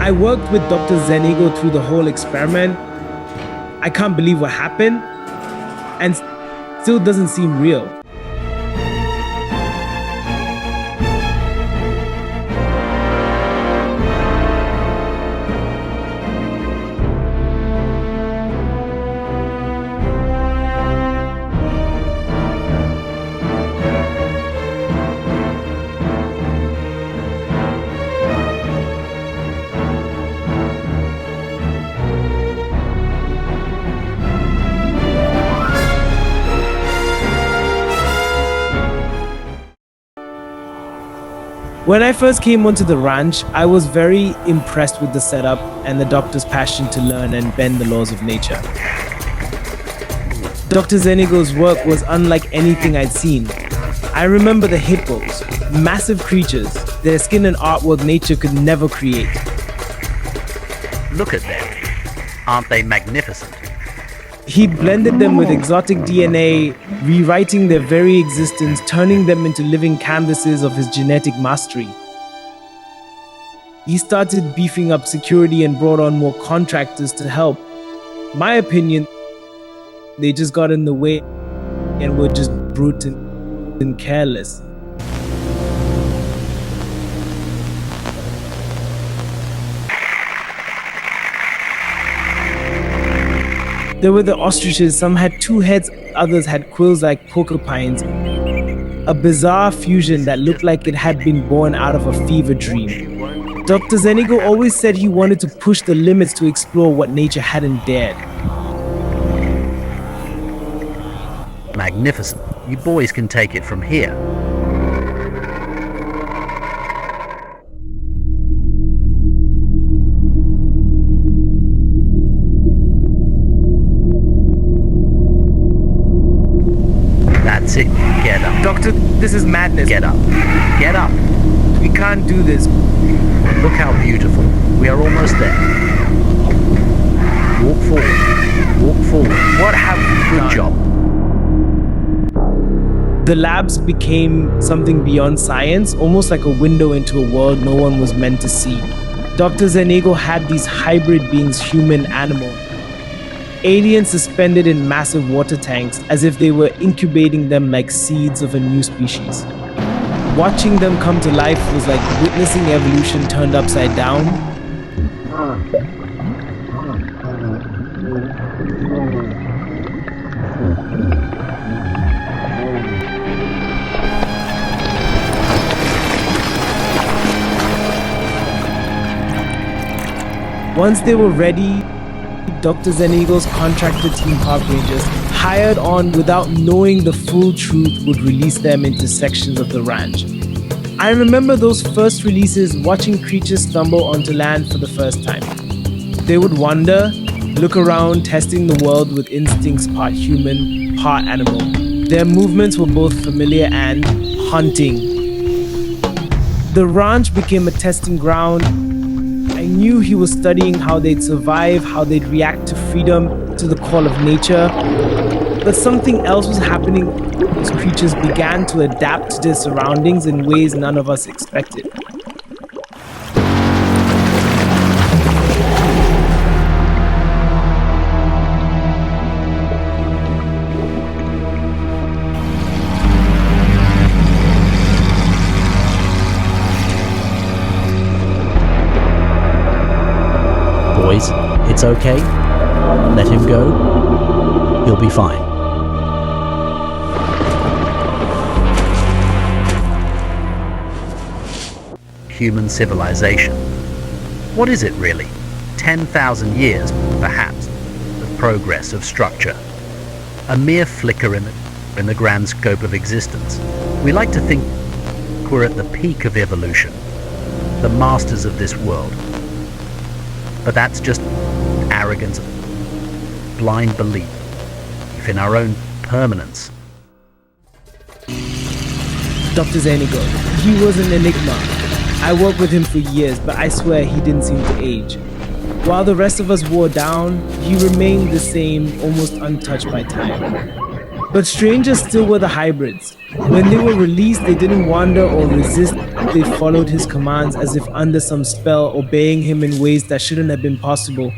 I worked with Dr. Zanego through the whole experiment. I can't believe what happened, and still doesn't seem real. When I first came onto the ranch, I was very impressed with the setup and the doctor's passion to learn and bend the laws of nature. Dr. Zanego's work was unlike anything I'd seen. I remember the hippos, massive creatures, their skin and artwork nature could never create. Look at them. Aren't they magnificent? He'd blended them with exotic DNA, rewriting their very existence, turning them into living canvases of his genetic mastery. He started beefing up security and brought on more contractors to help. My opinion, they just got in the way and were just brute and careless. There were the ostriches, some had 2 heads, others had quills like porcupines. A bizarre fusion that looked like it had been born out of a fever dream. Dr. Zanego always said he wanted to push the limits to explore what nature hadn't dared. Magnificent. You boys can take it from here. That's it. Get up. Doctor, this is madness. Get up. Get up. We can't do this. Look how beautiful. We are almost there. Walk forward. Walk forward. What have we done? Good job. The labs became something beyond science, almost like a window into a world no one was meant to see. Dr. Zanego had these hybrid beings, human, animal. Aliens suspended in massive water tanks as if they were incubating them like seeds of a new species. Watching them come to life was like witnessing evolution turned upside down. Once they were ready, Dr. Zanego's contractor team park rangers, hired on without knowing the full truth, would release them into sections of the ranch. I remember those first releases, watching creatures stumble onto land for the first time. They would wander, look around, testing the world with instincts part human, part animal. Their movements were both familiar and haunting. The ranch became a testing ground. I knew he was studying how they'd survive, how they'd react to freedom, to the call of nature. But something else was happening. Those creatures began to adapt to their surroundings in ways none of us expected. Boys, it's okay. Let him go. He'll be fine. Human civilization. What is it really? 10,000 years, perhaps, of progress, of structure. A mere flicker in the grand scope of existence. We like to think we're at the peak of evolution, the masters of this world. But that's just arrogance, blind belief in our own permanence. Dr. Zanego, he was an enigma. I worked with him for years, but I swear he didn't seem to age. While the rest of us wore down, he remained the same, almost untouched by time. But strangers still were the hybrids. When they were released, they didn't wander or resist. They followed his commands as if under some spell, obeying him in ways that shouldn't have been possible.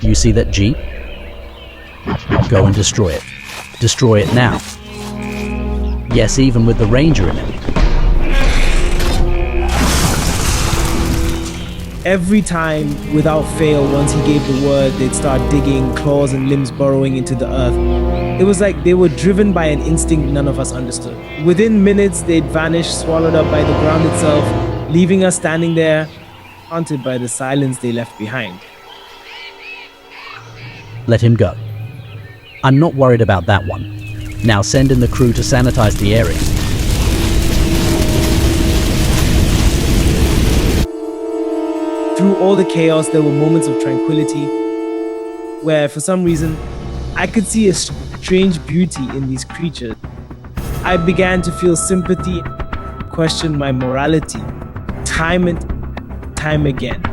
You see that Jeep? Go and destroy it. Destroy it now. Yes, even with the Ranger in it. Every time, without fail, once he gave the word, they'd start digging, claws and limbs burrowing into the earth. It was like they were driven by an instinct none of us understood. Within minutes, they'd vanish, swallowed up by the ground itself, leaving us standing there, haunted by the silence they left behind. Let him go. I'm not worried about that one. Now send in the crew to sanitize the area. Through all the chaos, there were moments of tranquility where, for some reason, I could see a strange beauty in these creatures. I began to feel sympathy, question my morality, time and time again.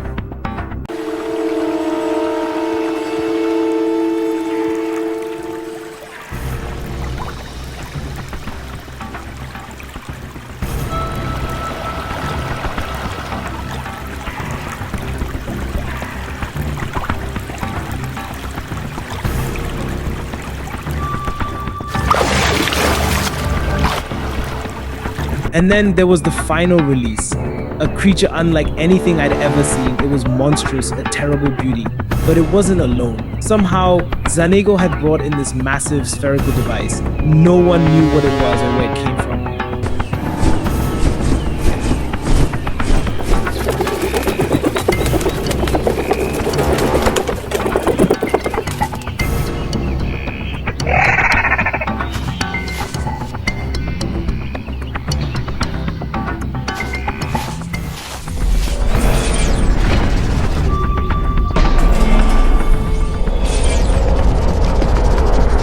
And then there was the final release. A creature unlike anything I'd ever seen. It was monstrous, a terrible beauty. But it wasn't alone. Somehow, Zanego had brought in this massive spherical device. No one knew what it was or where it came from.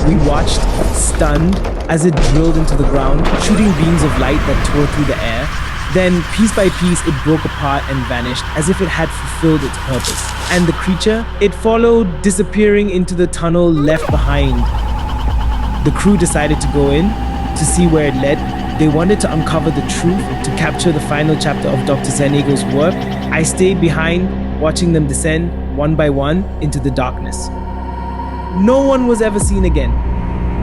We watched, stunned, as it drilled into the ground, shooting beams of light that tore through the air. Then, piece by piece, it broke apart and vanished, as if it had fulfilled its purpose. And the creature, it followed, disappearing into the tunnel left behind. The crew decided to go in, to see where it led. They wanted to uncover the truth, to capture the final chapter of Dr. Zanego's work. I stayed behind, watching them descend, one by one, into the darkness. No one was ever seen again.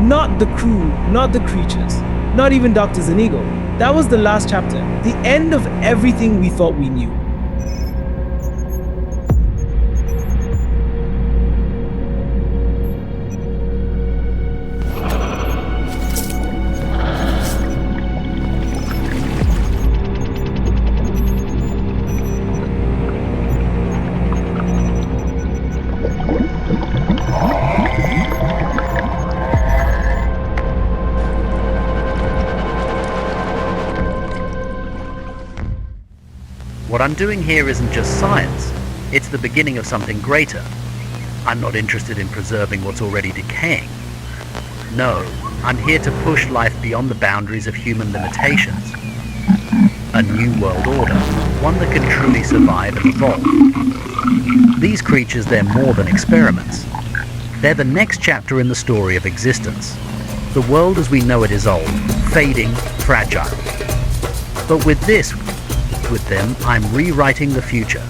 Not the crew, not the creatures, not even Dr. Zanego. That was the last chapter, the end of everything we thought we knew. What I'm doing here isn't just science, it's the beginning of something greater. I'm not interested in preserving what's already decaying. No, I'm here to push life beyond the boundaries of human limitations. A new world order, one that can truly survive and evolve. These creatures, they're more than experiments. They're the next chapter in the story of existence. The world as we know it is old, fading, fragile. But with them, I'm rewriting the future.